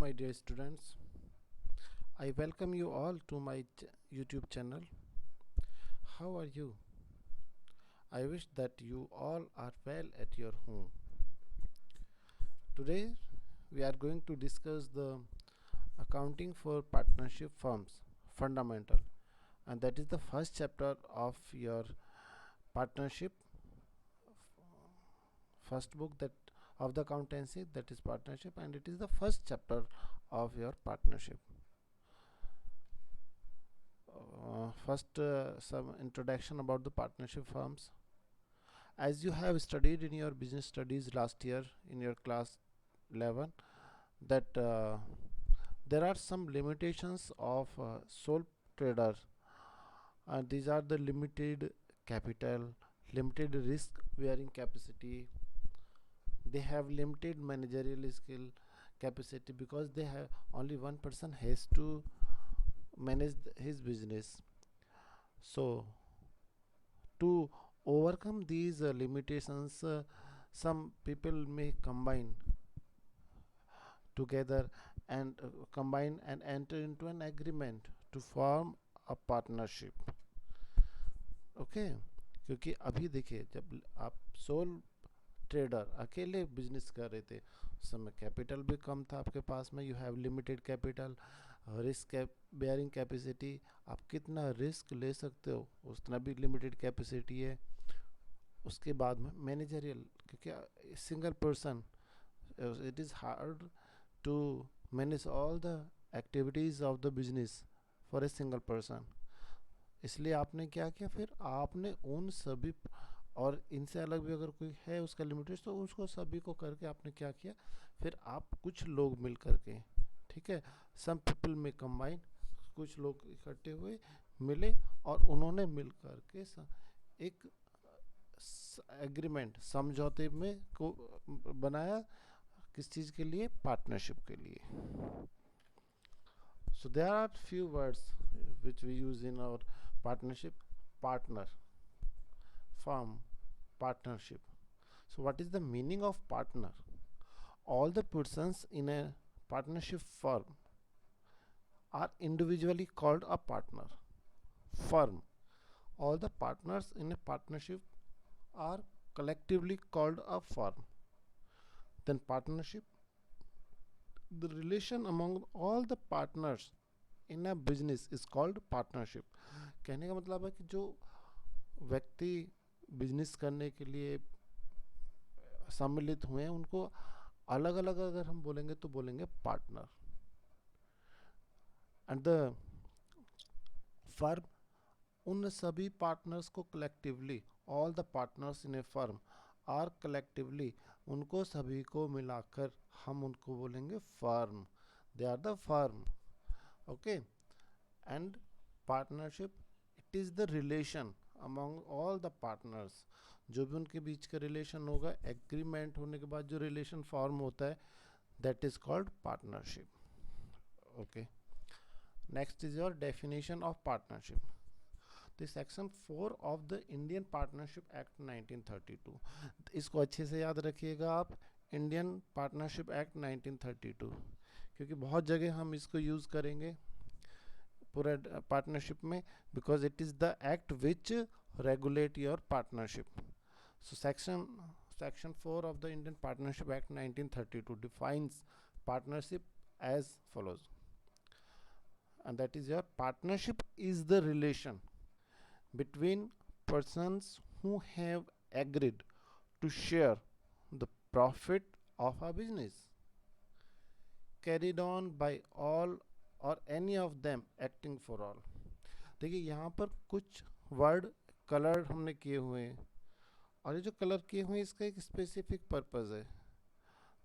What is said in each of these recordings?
my dear students. I welcome you all to my YouTube channel. How are you? I wish that you all are well at your home. Today we are going to discuss the accounting for partnership firms fundamental, and that is the first chapter of your partnership first book that of the accountancy, that is partnership, and it is the first chapter of your partnership. First, some introduction about the partnership firms. As you have studied in your business studies last year in your class 11, that there are some limitations of sole trader, and these are the limited capital, limited risk bearing capacity. They have limited managerial skill capacity because they have only one person has to manage his business. So to overcome these limitations, some people may combine together and combine and enter into an agreement to form a partnership. Okay क्योंकि अभी देखिए जब आप soul trader अकेले business कर रहे थे उस समय कैपिटल भी कम था आपके पास में. You have limited capital, risk bearing capacity, आप कितना रिस्क ले सकते हो उतना भी लिमिटेड कैपेसिटी है. उसके बाद में मैनेजरियल, क्योंकि single person it is hard to manage all the activities of the business for a single person. इसलिए आपने क्या किया, फिर आपने उन सभी और इनसे अलग भी अगर कोई है उसका लिमिटेड तो उसको सभी को करके आपने क्या किया, फिर आप कुछ लोग मिल करके, ठीक है, सम पीपल में कंबाइन, कुछ लोग इकट्ठे हुए मिले और उन्होंने मिल करके एक एग्रीमेंट समझौते में को बनाया. किस चीज़ के लिए? पार्टनरशिप के लिए. So there are few words which we use in our partnership: partner, firm, partnership. So what is the meaning of partner? All the persons in a partnership firm are individually called a partner. Firm, all the partners in a partnership are collectively called a firm. Then partnership, the relation among all the partners in a business is called partnership. कहने का मतलब है कि जो व्यक्ति business करने के लिए सम्मिलित हुए हैं उनको अलग अलग अगर हम बोलेंगे तो बोलेंगे पार्टनर. एंड द फर्म, उन सभी पार्टनर्स को collectively, all the partners in a firm are collectively, उनको सभी को मिलाकर हम उनको बोलेंगे firm. They are the firm. Okay, and partnership, it is the relation among all the partners. जो भी उनके बीच का रिलेशन होगा, एग्रीमेंट होने के बाद जो रिलेशन फॉर्म होता है, that is called partnership. Okay, next is your definition of partnership. The section 4 of the Indian Partnership Act 1932. इसको अच्छे से याद रखिएगा आप, इंडियन पार्टनरशिप एक्ट 1932, क्योंकि बहुत जगह हम इसको यूज़ करेंगे पूरा पार्टनरशिप में, because it is the act which regulate your partnership. So section 4 of the Indian partnership act 1932 defines partnership as follows, and that is your partnership is the relation between persons who have agreed to share the profit of a business carried on by all or any of them acting for all. देखिए यहाँ पर कुछ word colour हमने किए हुए हैं और ये जो कलर किए हुए हैं इसका एक स्पेसिफिक पर्पस है.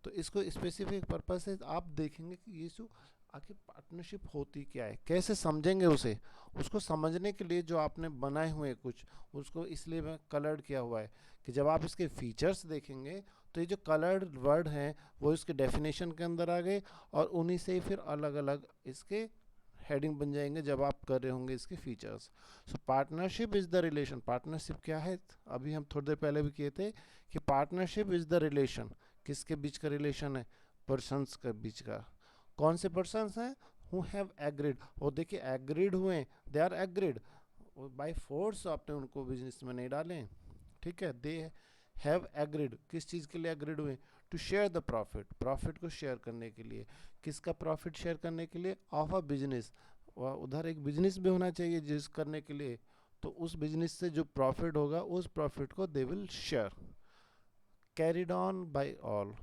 तो इसको स्पेसिफिक पर्पस से आप देखेंगे कि ये जो आखिर पार्टनरशिप होती क्या है, कैसे समझेंगे उसे. उसको समझने के लिए जो आपने बनाए हुए कुछ, उसको इसलिए मैं कलर्ड किया हुआ है कि जब आप इसके फीचर्स देखेंगे तो ये जो कलर्ड वर्ड हैं वो इसके डेफिनेशन के अंदर आ गए और उन्हीं से ही फिर अलग अलग इसके हेडिंग बन जाएंगे जब आप कर रहे होंगे इसके features. So partnership is the relation. Partnership क्या है, अभी हम थोड़ी देर पहले भी किए थे कि पार्टनरशिप इज़ द रिलेशन. किसके बीच का रिलेशन है? पर्सन्स के बीच का. कौन से पर्सन हैं? हु हैव एग्रीड, और देखिए एग्रीड हुए, they are agreed, by force आपने उनको बिजनेस में नहीं डाले, ठीक है। दे हैव एग्रीड, किस चीज़ के लिए एग्रीड हुए? To share the profit, profit को शेयर करने के लिए। किसका प्रॉफिट शेयर करने के लिए? ऑफ अ बिजनेस, उधर एक बिजनेस भी होना चाहिए जिस करने के लिए, तो उस बिजनेस से जो प्रॉफिट होगा उस प्रॉफिट को they will share. Carried on by all,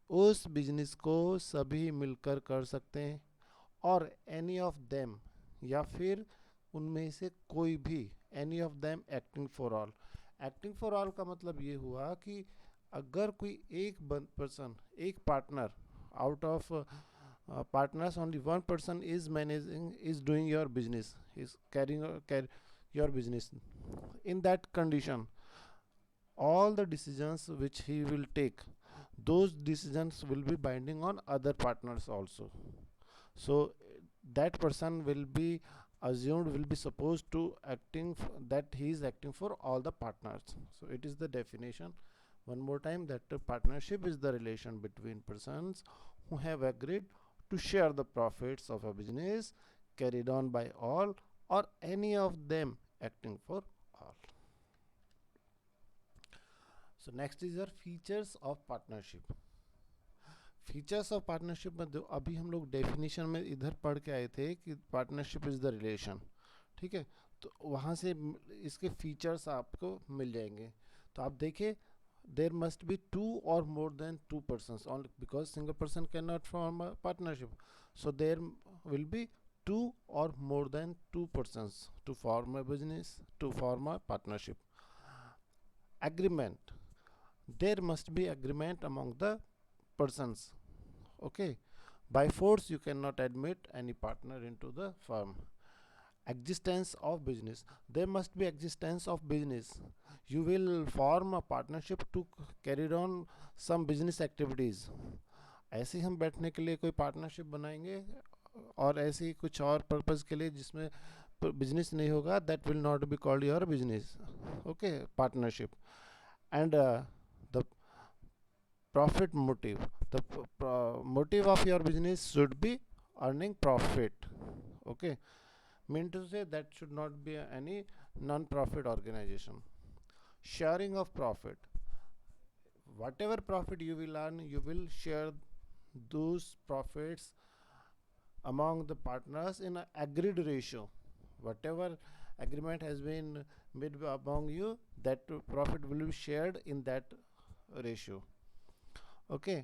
उस बिजनेस को सभी मिलकर कर सकते हैं, और एनी ऑफ देम, या फिर उनमें से कोई भी, any of them acting for all. Acting for all का मतलब ये हुआ कि अगर कोई एक पर्सन, एक partner, out of partners, only one person is managing, is doing your business, is carrying your business. In that condition, all the decisions which he will take, those decisions will be binding on other partners also. So that person will be assumed, will be supposed to acting that he is acting for all the partners. So it is the definition one more time, that partnership is the relation between persons who have agreed to share the profits of a business carried on by all, or any of them acting for all. So next is your features of partnership. Features of partnership में अभी हम लोग definition में इधर पढ़ के आए थे कि पार्टनरशिप इज़ द रिलेशन, ठीक है। तो वहाँ से इसके फीचर्स आपको मिल जाएंगे। तो आप देखिए, देर मस्ट बी टू और more than two persons, only because single person cannot form a partnership, so there will be two or more than two persons to form a business, to form a partnership. Agreement, there must be agreement among the persons, okay. By force you cannot admit any partner into the firm. Existence of business, there must be existence of business. You will form a partnership to carry on some business activities. ऐसे हम बैठने के लिए कोई partnership बनाएंगे, और ऐसे ही कुछ और पर्पस के लिए जिसमें बिजनेस नहीं होगा, that will not be called your business, okay, partnership. And the profit motive, the motive of your business should be earning profit, okay. Mean to say that should not be any non-profit organization. Sharing of profit, whatever profit you will earn, you will share those profits among the partners in an agreed ratio. Whatever agreement has been made among you, that profit will be shared in that ratio, okay.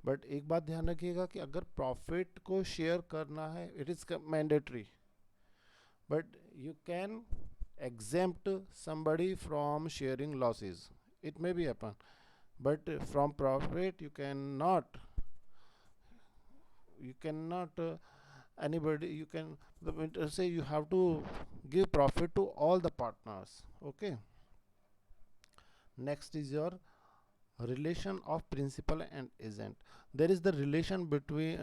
But एक बात ध्यान रखिएगा कि अगर profit को share करना है, it is mandatory, but you can exempt somebody from sharing losses. It may be happen, but from profit you cannot anybody, you can say you have to give profit to all the partners, okay. Next is your relation of principal and agent. There is the relation between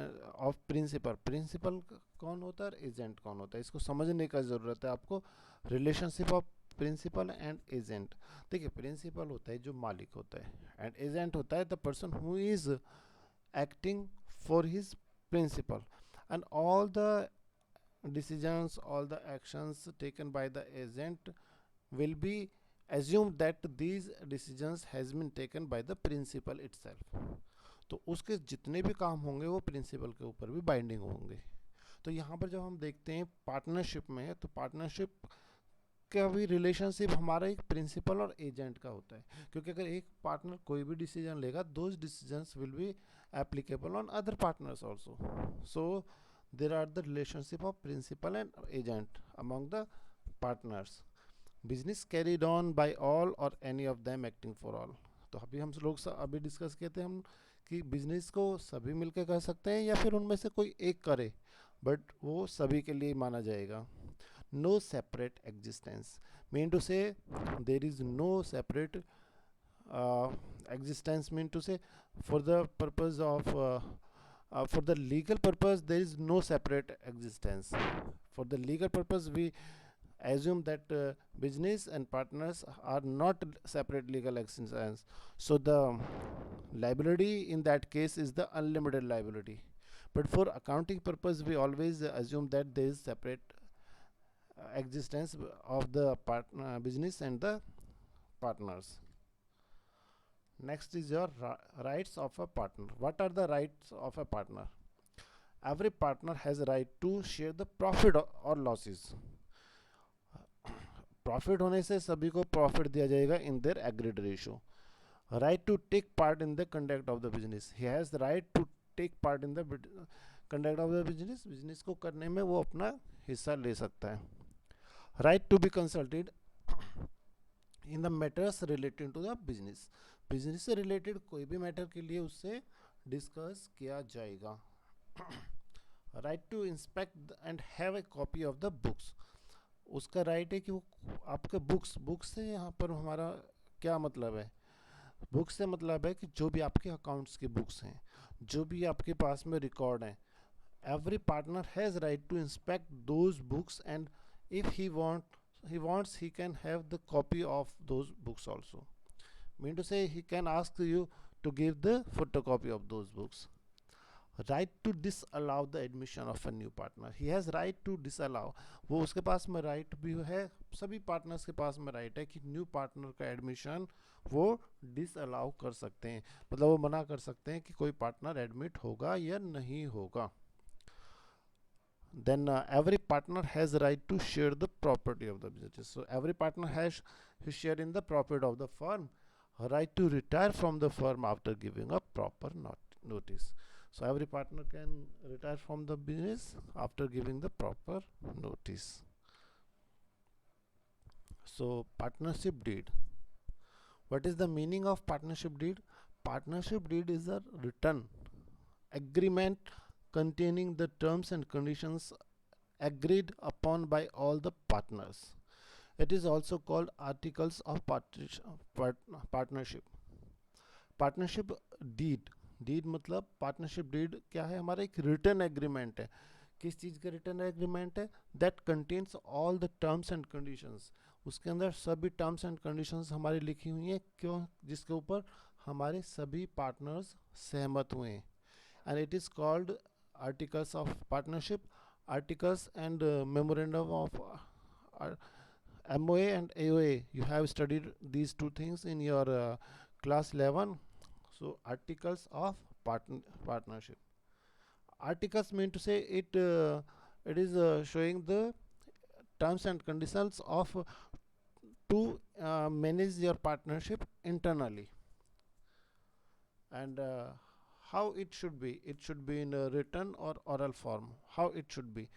of principal कौन होता है, agent कौन होता है, इसको समझने का ज़रूरत है आपको. Relationship of principal and agent. देखिए, प्रिंसिपल होता है जो मालिक होता है, एंड एजेंट होता है the person who is acting for his principal, and all the decisions, all the actions taken by the agent will be assume that these decisions has been taken by the principal itself. तो उसके जितने भी काम होंगे वो principal के ऊपर भी बाइंडिंग होंगे. तो यहाँ पर जब हम देखते हैं पार्टनरशिप में, तो पार्टनरशिप का भी रिलेशनशिप हमारा एक प्रिंसिपल और एजेंट का होता है, क्योंकि अगर एक पार्टनर कोई भी डिसीजन लेगा, those decisions will be applicable on other partners also. So there are the relationship of principal and agent among the partners. Business carried on by all or any of them acting for all. तो अभी हम लोग अभी discuss किए थे हम कि business को सभी मिलकर कर सकते हैं या फिर उनमें से कोई एक करे, बट वो सभी के लिए माना जाएगा. No separate existence, mean to say there is no separate existence, mean to say for the purpose of for the legal purpose there is no separate existence. For the legal purpose we assume that business and partners are not separate legal existence, so the liability in that case is the unlimited liability. but for accounting purpose we always assume that there is separate existence of the business and the partners. Next is your rights of a partner. What are the rights of a partner? Every partner has a right to share the profit or losses. Profit होने से सभी को profit दिया जाएगा in their agreed ratio. Right to take part in the conduct of the business. He has right to take part in the conduct of the business. Business को करने में वो अपना हिस्सा ले सकता है. Right to be consulted in the matters related to the business. Business से रिलेटेड कोई भी मैटर के लिए उससे डिस्कस किया जाएगा. Right to inspect and have a copy of the books. उसका राइट है कि वो आपके बुक्स से यहाँ पर हमारा क्या मतलब है. बुक्स से मतलब है कि जो भी आपके अकाउंट्स की बुक्स हैं, जो भी आपके पास में रिकॉर्ड हैं, every partner has right to inspect those books and if he wants he can have the copy of those books also. Mean to say he can ask you to give the photocopy of those books. Right to disallow the admission of a new partner. He has right to disallow. वो उसके पास में right भी है, सभी partners के पास में right है कि न्यू पार्टनर का एडमिशन वो डिसअलाउ कर सकते हैं. मतलब वो मना कर सकते हैं कि कोई पार्टनर एडमिट होगा या नहीं होगा. Then every partner has right to share the property of the business. So every partner has his share in the profit of the firm. Right to retire from the firm after giving a proper notice. So every partner can retire from the business after giving the proper notice. So partnership deed. What is the meaning of partnership deed? Partnership deed is a written agreement containing the terms and conditions agreed upon by all the partners. It is also called articles of partnership. Partnership deed. Deed मतलब partnership deed क्या है? हमारा एक return agreement है. किस चीज़ का return agreement है? That contains all the terms and conditions. उसके अंदर सभी टर्म्स एंड कंडीशंस हमारी लिखी हुई हैं. क्यों? जिसके ऊपर हमारे सभी पार्टनर्स सहमत हुए हैं. And it is called articles of partnership. Articles and memorandum of MOA and AOA, you have studied these two things in your class 11. So articles of partnership. Articles mean to say it is showing the terms and conditions of to manage your partnership internally. And how it should be? It should be in a written or oral form. How it should be?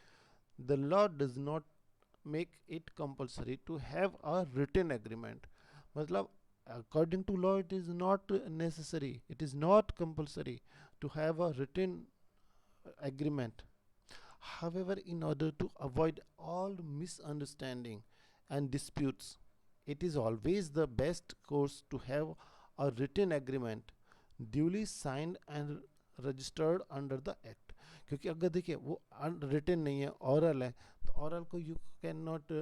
The law does not make it compulsory to have a written agreement. मतलब according to law it is not necessary, it is not compulsory to have a written agreement. However, in order to avoid all misunderstanding and disputes, it is always the best course to have a written agreement duly signed and registered under the act. क्योंकि अगर देखिए वो unwritten नहीं है, ऑरल है, तो ऑरल को you can not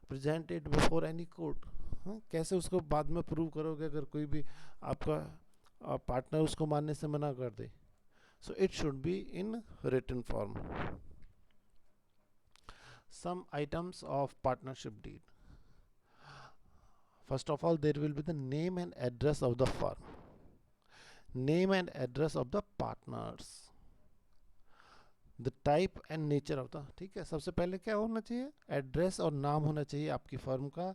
present it before any court. कैसे उसको बाद में प्रूव करोगे अगर कोई भी आपका पार्टनर उसको मानने से मना कर दे. So it should be in written form. Some items of partnership deed. First of all there will be the name and address of the firm. Name and address of the partners. The type and nature of the. ठीक है, सबसे पहले क्या होना चाहिए? Address और नाम होना चाहिए आपकी फर्म का.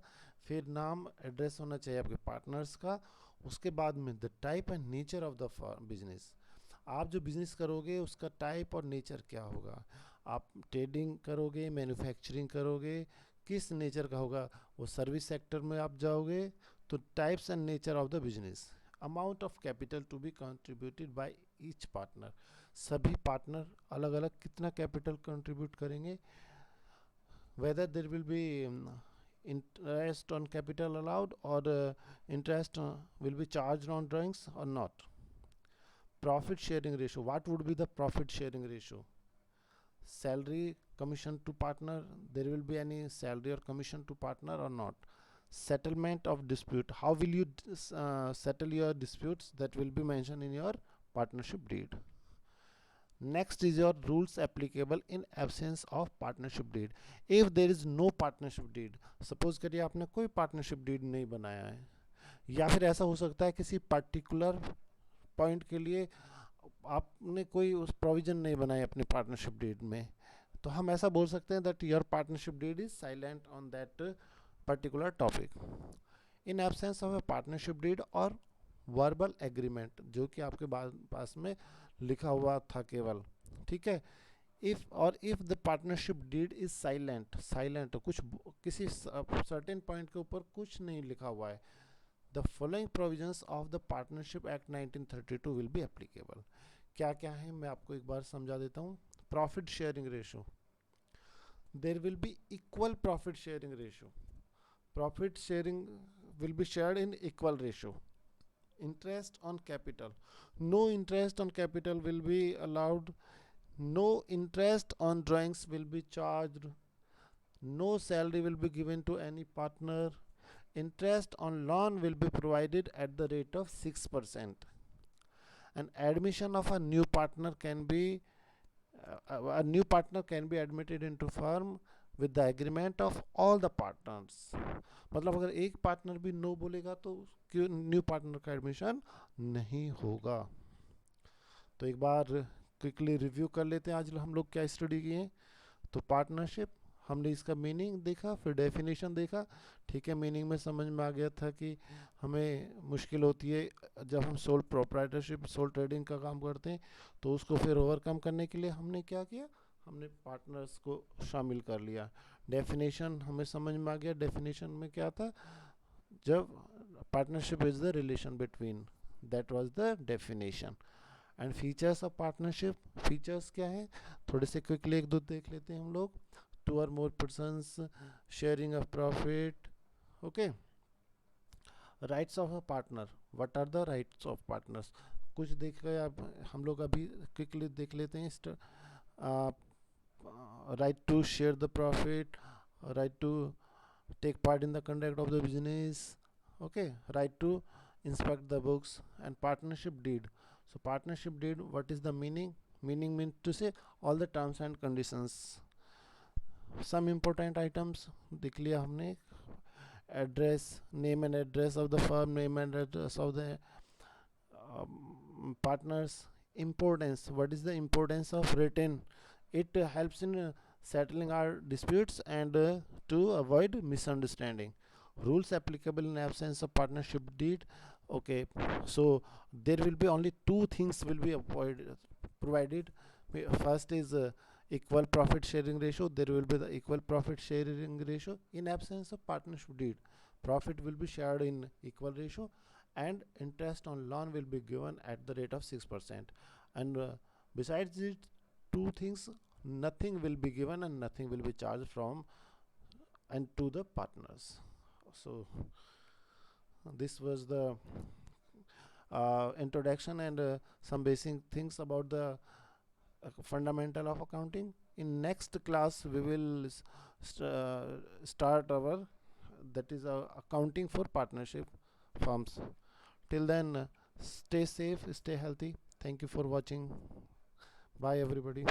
फिर नाम एड्रेस होना चाहिए आपके पार्टनर्स का. उसके बाद में the type and nature of the business. आप जो बिजनेस करोगे उसका टाइप और नेचर क्या होगा? आप ट्रेडिंग करोगे, मैन्युफैक्चरिंग करोगे, किस नेचर का होगा? वो सर्विस सेक्टर में आप जाओगे तो types and nature of the business. Amount of capital to be contributed by each partner. सभी पार्टनर अलग अलग कितना कैपिटल कंट्रीब्यूट करेंगे. Whether there will be interest on capital allowed और interest will be charged on drawings और not. Profit sharing ratio. What would be the profit sharing ratio? Salary commission to partner, there will be any salary or commission to partner or not. Settlement of dispute. How will you settle your disputes? That will be mentioned in your partnership deed. Next is your rules applicable in absence of partnership deed. If there is no partnership deed, suppose करिए आपने कोई partnership deed नहीं बनाया है, या फिर ऐसा हो सकता है किसी पर्टिकुलर पॉइंट के लिए आपने कोई उस प्रोविजन नहीं बनाई अपनी पार्टनरशिप डीड में, तो हम ऐसा बोल सकते हैं that your partnership deed is silent on that particular topic in absence of a partnership deed और वर्बल एग्रीमेंट, जो कि आपके पास में लिखा हुआ था केवल, ठीक है। If the partnership deed is silent, silent कुछ किसी सर्टेन पॉइंट के ऊपर कुछ नहीं लिखा हुआ है, the following provisions of the partnership act 1932 will be applicable. क्या क्या है मैं आपको एक बार समझा देता हूँ। Profit sharing ratio, there will be equal profit sharing ratio, profit sharing will be shared in equal ratio. Interest on capital, no interest on capital will be allowed, no interest on drawings will be charged, no salary will be given to any partner, interest on loan will be provided at the rate of 6%, and admission of a new partner can be a new partner can be admitted into firm with the agreement of all the partners। मतलब अगर एक partner भी no बोलेगा तो new partner का admission नहीं होगा। तो एक बार क्विकली रिव्यू कर लेते हैं आज हम लोग क्या स्टडी किए। तो पार्टनरशिप हमने इसका मीनिंग देखा, फिर डेफिनेशन देखा, ठीक है। मीनिंग में समझ में आ गया था कि हमें मुश्किल होती है जब हम सोल प्रोप्राइटरशिप सोल ट्रेडिंग का काम करते हैं, तो उसको फिर ओवरकम करने के लिए हमने क्या किया, हमने पार्टनर्स को शामिल कर लिया। डेफिनेशन हमें समझ में आ गया, डेफिनेशन में क्या था, जब partnership is the relation between, that was the definition. And features of partnership, features क्या है थोड़े से क्विकली एक दो देख लेते हैं हम लोग। टू और more persons, sharing of profit, okay. Rights of a partner, what are the rights of partners, कुछ देख गए आप, हम लोग अभी क्विकली देख लेते हैं। right to share the profit, right to take part in the conduct of the business, okay, right to inspect the books, and partnership deed. So partnership deed, what is the meaning? Meaning means to say all the terms and conditions. Some important items देख लिया हमने, address, name and address of the firm, name and address of the partners. Importance, what is the importance of written? It helps in settling our disputes and to avoid misunderstanding. Rules applicable in absence of partnership deed, okay. So there will be only two things will be provided. First is equal profit sharing ratio, there will be the equal profit sharing ratio. In absence of partnership deed, profit will be shared in equal ratio, and interest on loan will be given at the rate of 6%. And besides these two things, nothing will be given and nothing will be charged from and to the partners. So this was the introduction and some basic things about the fundamental of accounting. In next class we will start our, that is accounting for partnership firms. Till then, stay safe, stay healthy. Thank you for watching. Bye everybody.